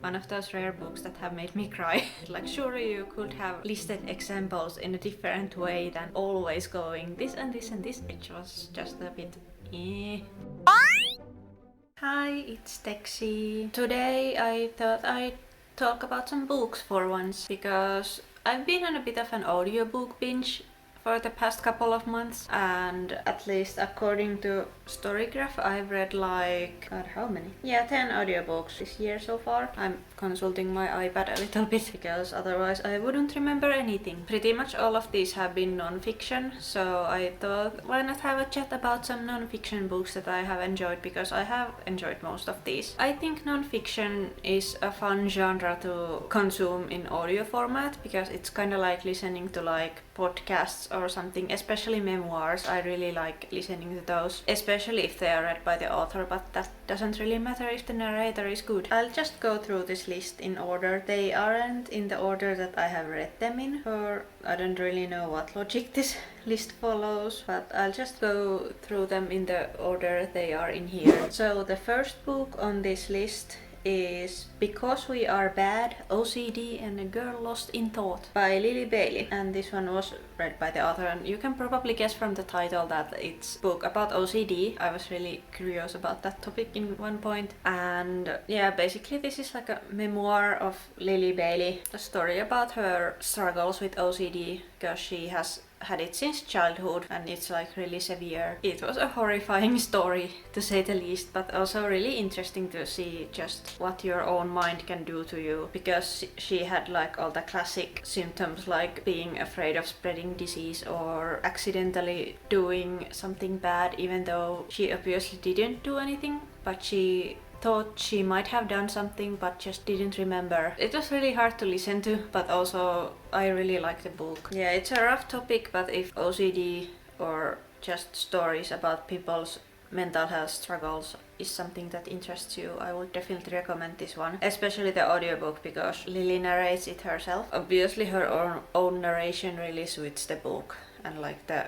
one of those rare books that have made me cry. Like, surely you could have listed examples in a different way than always going this and this and this. It was just a bit Hi, it's Texi. Today I thought I'd talk about some books for once, because I've been on a bit of an audiobook binge for the past couple of months, and at least according to Storygraph I've read like, God, how many? Yeah, 10 audiobooks this year so far. I'm consulting my iPad a little bit because otherwise I wouldn't remember anything. Pretty much all of these have been non-fiction, so I thought why not have a chat about some non-fiction books that I have enjoyed, because I have enjoyed most of these. I think non-fiction is a fun genre to consume in audio format, because it's kind of like listening to like podcasts or something, especially memoirs. I really like listening to those, especially if they are read by the author, but that doesn't really matter if the narrator is good. I'll just go through this list in order. They aren't in the order that I have read them in, or I don't really know what logic this list follows, but I'll just go through them in the order they are in here. So the first book on this list is Because We Are Bad, OCD and a Girl Lost in Thought by Lily Bailey, and this one was read by the author, and you can probably guess from the title that it's a book about OCD. I was really curious about that topic in one point, and yeah, basically this is like a memoir of Lily Bailey, a story about her struggles with OCD, because she has had it since childhood and it's like really severe. It was a horrifying story to say the least, but also really interesting to see just what your own mind can do to you, because she had like all the classic symptoms like being afraid of spreading disease or accidentally doing something bad, even though she obviously didn't do anything, but she thought she might have done something but just didn't remember. It was really hard to listen to, but also I really liked the book. Yeah, it's a rough topic, but if OCD or just stories about people's mental health struggles is something that interests you, I would definitely recommend this one, especially the audiobook, because Lily narrates it herself. Obviously her own narration really suits the book and like the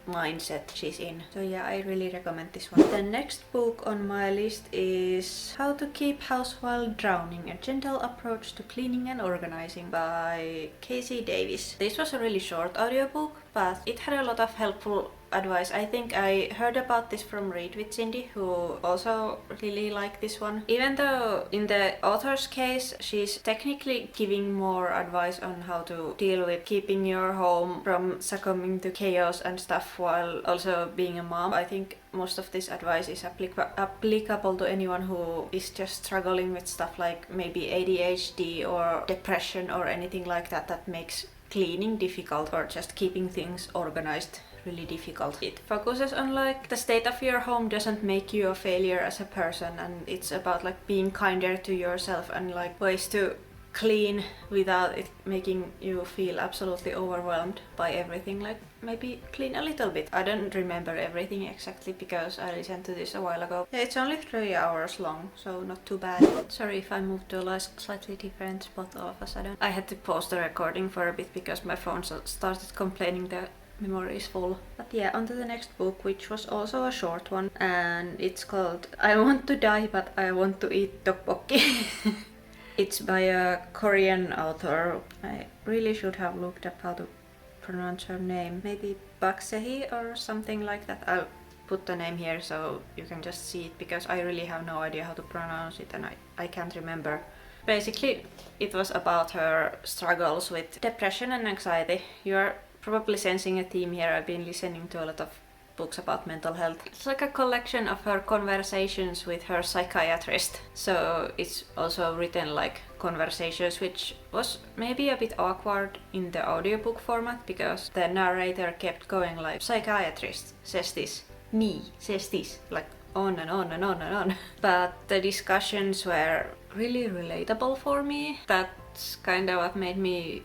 mindset she's in. So yeah, I really recommend this one. The next book on my list is How to Keep House While Drowning, A Gentle Approach to Cleaning and Organizing by Casey Davis. This was a really short audiobook, but it had a lot of helpful advice. I think I heard about this from Read with Cindy, who also really liked this one. Even though in the author's case she's technically giving more advice on how to deal with keeping your home from succumbing to chaos and stuff while also being a mom, I think most of this advice is applicable to anyone who is just struggling with stuff like maybe ADHD or depression or anything like that that makes cleaning difficult, or just keeping things organized really difficult. It focuses on like the state of your home doesn't make you a failure as a person, and it's about like being kinder to yourself and like ways to clean without it making you feel absolutely overwhelmed by everything. Like maybe clean a little bit. I don't remember everything exactly because I listened to this a while ago. Yeah, it's only 3 hours long, so not too bad. Sorry if I moved to a slightly different spot all of a sudden. I had to pause the recording for a bit because my phone started complaining that memory is full. But yeah, on to the next book, which was also a short one, and it's called I Want to Die But I Want to Eat Tteokpokki. It's by a Korean author. I really should have looked up how to pronounce her name. Maybe Park Se-hee or something like that. I'll put the name here so you can just see it, because I really have no idea how to pronounce it and I can't remember. Basically, it was about her struggles with depression and anxiety. You're probably sensing a theme here. I've been listening to a lot of books about mental health. It's like a collection of her conversations with her psychiatrist. So it's also written like conversations, which was maybe a bit awkward in the audiobook format, because the narrator kept going like, psychiatrist says this, me says this, like on and on and on and on. But the discussions were really relatable for me. That's kind of what made me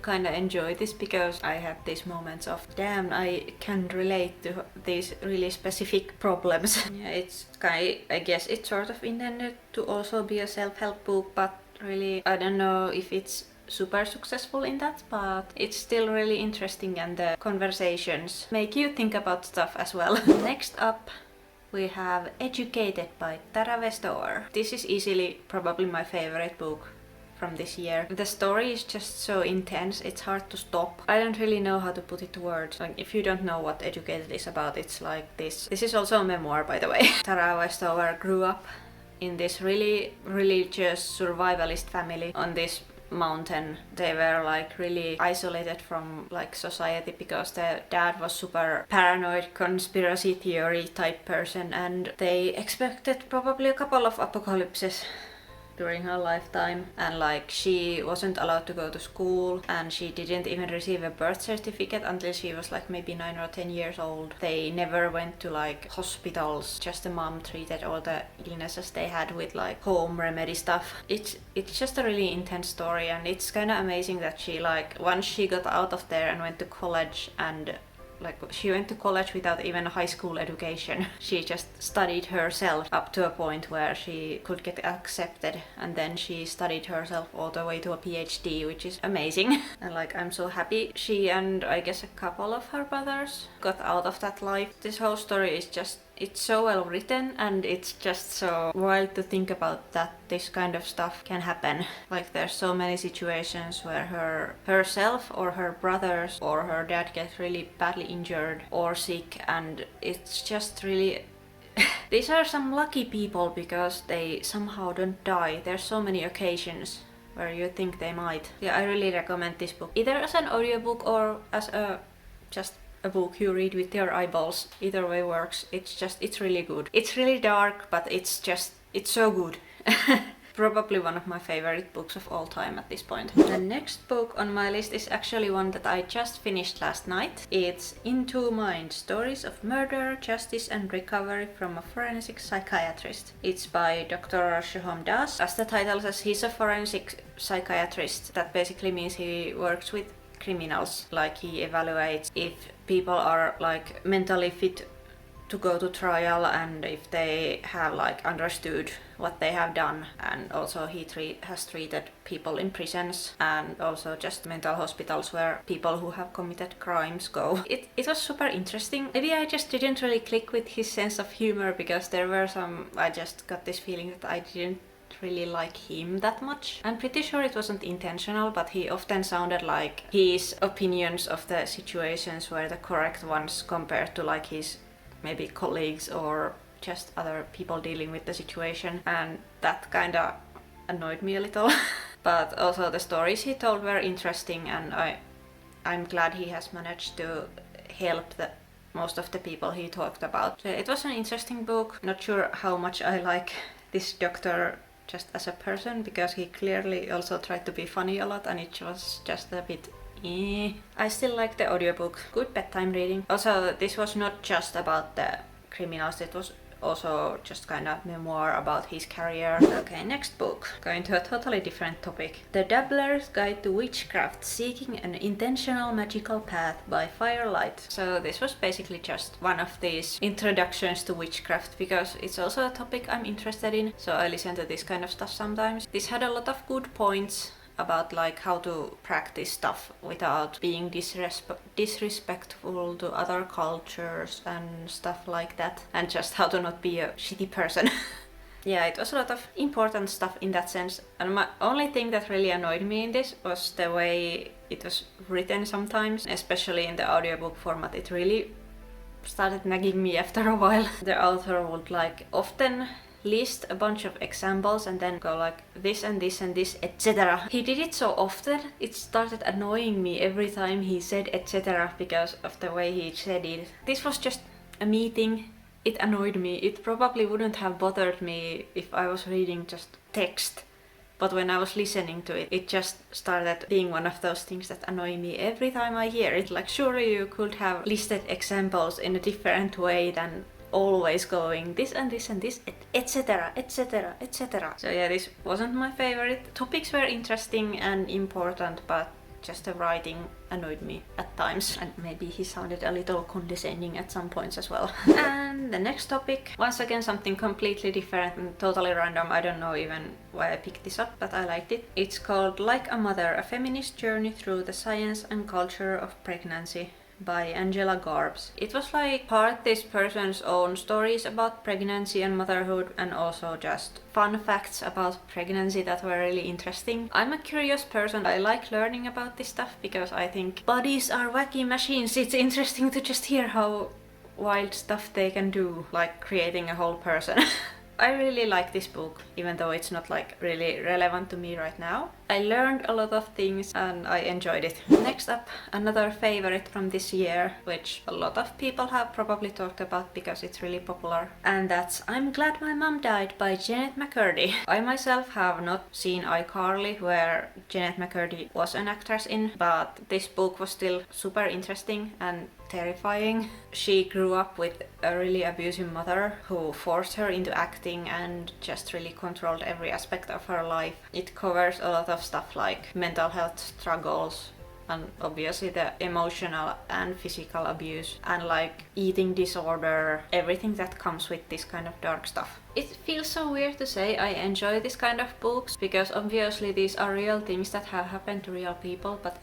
kind of enjoy this, because I had these moments of damn, I can relate to these really specific problems. Yeah, it's I guess it's sort of intended to also be a self-help book, but really I don't know if it's super successful in that, but it's still really interesting and the conversations make you think about stuff as well. Next up we have Educated by Tara Westover. This is easily probably my favorite book from this year. The story is just so intense, it's hard to stop. I don't really know how to put it to words. Like, if you don't know what Educated is about, it's like this. This is also a memoir, by the way. Tara Westover grew up in this really religious survivalist family on this mountain. They were like really isolated from like society because their dad was super paranoid conspiracy theory type person, and they expected probably a couple of apocalypses during her lifetime, and like she wasn't allowed to go to school, and she didn't even receive a birth certificate until she was like maybe 9 or 10 years old. They never went to like hospitals, just the mom treated all the illnesses they had with like home remedy stuff. It's just a really intense story, and it's kind of amazing that she like once she got out of there and went to college, and like she went to college without even a high school education. She just studied herself up to a point where she could get accepted, and then she studied herself all the way to a PhD, which is amazing. And like I'm so happy she and I guess a couple of her brothers got out of that life. This whole story is just, it's so well written, and it's just so wild to think about that this kind of stuff can happen. Like there's so many situations where herself or her brothers or her dad gets really badly injured or sick, and it's just really these are some lucky people because they somehow don't die. There's so many occasions where you think they might. Yeah, I really recommend this book, either as an audiobook or as a just a book you read with your eyeballs. Either way works. It's really good. It's really dark, but it's so good. Probably one of my favorite books of all time at this point. The next book on my list is actually one that I just finished last night. It's In Two Minds: Stories of Murder, Justice and Recovery from a Forensic Psychiatrist. It's by Dr. Shaham Das. As the title says, he's a forensic psychiatrist. That basically means he works with criminals. Like he evaluates if people are like mentally fit to go to trial, and if they have like understood what they have done. And also he has treated people in prisons and also just mental hospitals where people who have committed crimes go. It was super interesting. Maybe I just didn't really click with his sense of humor, because there were some, I just got this feeling that I didn't really like him that much. I'm pretty sure it wasn't intentional, but he often sounded like his opinions of the situations were the correct ones compared to like his maybe colleagues or just other people dealing with the situation, and that kinda annoyed me a little. But also the stories he told were interesting, and I'm glad he has managed to help most of the people he talked about. So it was an interesting book. Not sure how much I like this doctor just as a person, because he clearly also tried to be funny a lot, and it was just a bit I still like the audiobook. Good bedtime reading. Also, this was not just about the criminals, it was also just kind of memoir about his career. Okay, next book. Going to a totally different topic. The Dabbler's Guide to Witchcraft: Seeking an Intentional Magical Path by Firelight. So this was basically just one of these introductions to witchcraft, because it's also a topic I'm interested in, so I listen to this kind of stuff sometimes. This had a lot of good points about like how to practice stuff without being disrespectful to other cultures and stuff like that, and just how to not be a shitty person. Yeah, it was a lot of important stuff in that sense, and my only thing that really annoyed me in this was the way it was written sometimes, especially in the audiobook format. It really started nagging me after a while. The author would like often list a bunch of examples and then go like this and this and this, etc. He did it so often, it started annoying me every time he said etc. because of the way he said it. This was just a meeting. It annoyed me. It probably wouldn't have bothered me if I was reading just text. But when I was listening to it, it just started being one of those things that annoy me every time I hear it. Like, surely you could have listed examples in a different way than always going this and this and this, etc, etc, etc. So yeah, this wasn't my favorite. Topics were interesting and important, but just the writing annoyed me at times, and maybe he sounded a little condescending at some points as well. And the next topic, once again something completely different and totally random. I don't know even why I picked this up, but I liked it. It's called Like a Mother, a feminist journey through the science and culture of pregnancy by Angela Garbs. It was like part this person's own stories about pregnancy and motherhood, and also just fun facts about pregnancy that were really interesting. I'm a curious person. I like learning about this stuff because I think bodies are wacky machines. It's interesting to just hear how wild stuff they can do, like creating a whole person. I really like this book, even though it's not like really relevant to me right now. I learned a lot of things and I enjoyed it. Next up, another favorite from this year, which a lot of people have probably talked about because it's really popular. And that's I'm Glad My Mom Died by Janet McCurdy. I myself have not seen iCarly, where Janet McCurdy was an actress in, but this book was still super interesting and terrifying. She grew up with a really abusive mother who forced her into acting and just really controlled every aspect of her life. It covers a lot of stuff like mental health struggles and obviously the emotional and physical abuse and like eating disorder, everything that comes with this kind of dark stuff. It feels so weird to say I enjoy this kind of books because obviously these are real things that have happened to real people, but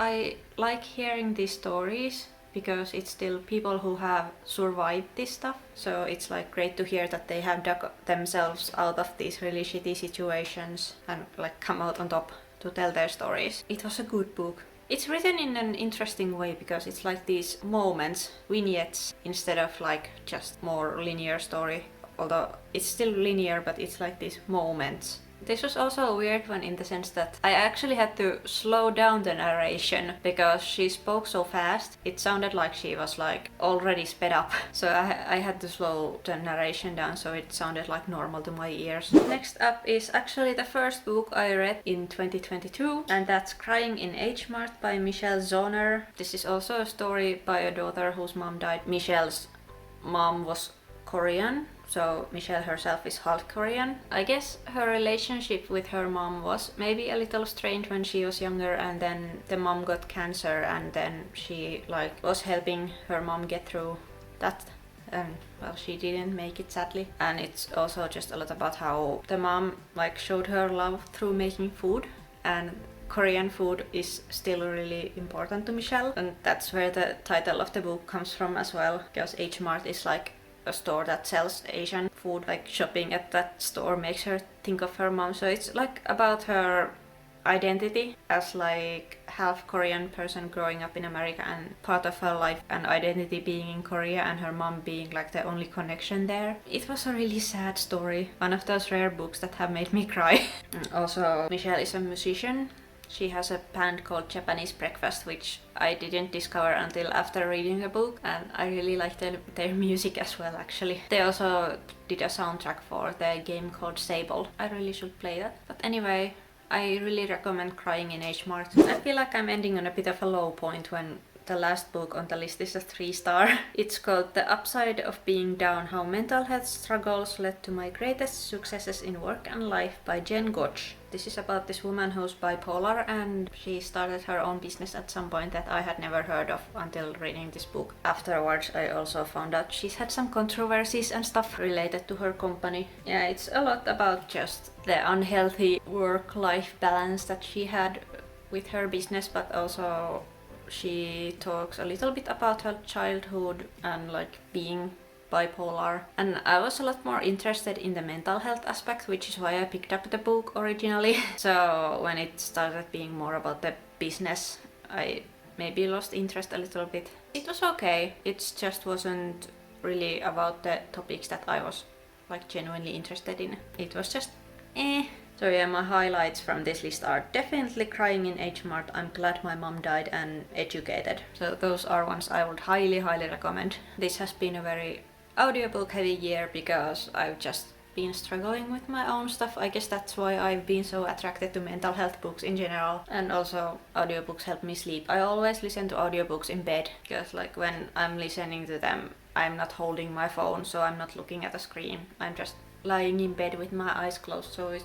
I like hearing these stories because it's still people who have survived this stuff. So it's like great to hear that they have dug themselves out of these really shitty situations and like come out on top to tell their stories. It was a good book. It's written in an interesting way because it's like these moments, vignettes, instead of like just more linear story. Although it's still linear, but it's like these moments. This was also a weird one in the sense that I actually had to slow down the narration because she spoke so fast. It sounded like she was like already sped up. So I had to slow the narration down so it sounded like normal to my ears. Next up is actually the first book I read in 2022, and that's Crying in H Mart by Michelle Zoner. This is also a story by a daughter whose mom died. Michelle's mom was Korean, so Michelle herself is half Korean. I guess her relationship with her mom was maybe a little strange when she was younger, and then the mom got cancer and then she like was helping her mom get through that, and well, she didn't make it sadly. And it's also just a lot about how the mom like showed her love through making food, and Korean food is still really important to Michelle, and that's where the title of the book comes from as well, because H Mart is like a store that sells Asian food. Like shopping at that store makes her think of her mom. So it's like about her identity as like half Korean person growing up in America, and part of her life and identity being in Korea and her mom being like the only connection there. It was a really sad story. One of those rare books that have made me cry. Also, Michelle is a musician. She has a band called Japanese Breakfast, which I didn't discover until after reading the book, and I really like their music as well actually. They also did a soundtrack for the game called Sable. I really should play that. But anyway, I really recommend Crying in H Mart. I feel like I'm ending on a bit of a low point when the last book on the list is a 3-star. It's called The Upside of Being Down: How Mental Health Struggles Led to My Greatest Successes in Work and Life by Jen Gotch. This is about this woman who's bipolar, and she started her own business at some point that I had never heard of until reading this book. Afterwards, I also found out she's had some controversies and stuff related to her company. Yeah, it's a lot about just the unhealthy work-life balance that she had with her business, but also she talks a little bit about her childhood and like being bipolar. And I was a lot more interested in the mental health aspect, which is why I picked up the book originally. So when it started being more about the business, I maybe lost interest a little bit. It was okay, it just wasn't really about the topics that I was like genuinely interested in. It was just So yeah, my highlights from this list are definitely Crying in H Mart, I'm Glad My Mom Died, and Educated. So those are ones I would highly recommend. This has been a very audiobook heavy year because I've just been struggling with my own stuff. I guess that's why I've been so attracted to mental health books in general, and also audiobooks help me sleep. I always listen to audiobooks in bed because like when I'm listening to them, I'm not holding my phone, so I'm not looking at a screen. I'm just lying in bed with my eyes closed, so it's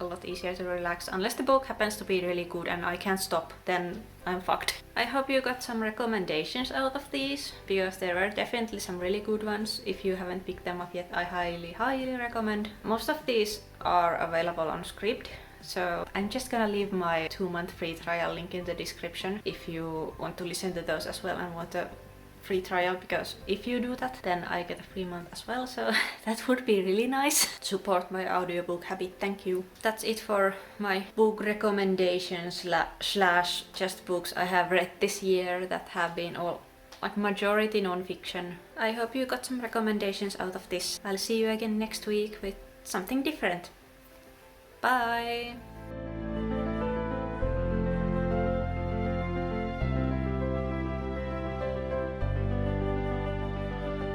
a lot easier to relax. Unless the book happens to be really good and I can't stop, then I'm fucked. I hope you got some recommendations out of these, because there were definitely some really good ones. If you haven't picked them up yet, I highly recommend. Most of these are available on Scribd, So I'm just gonna leave my 2-month free trial link in the description if you want to listen to those as well and want a free trial, because if you do that then I get a free month as well, so that would be really nice. Support my audiobook habit, thank you. That's it for my book recommendations slash just books I have read this year that have been all like majority non-fiction. I hope you got some recommendations out of this. I'll see you again next week with something different. Bye!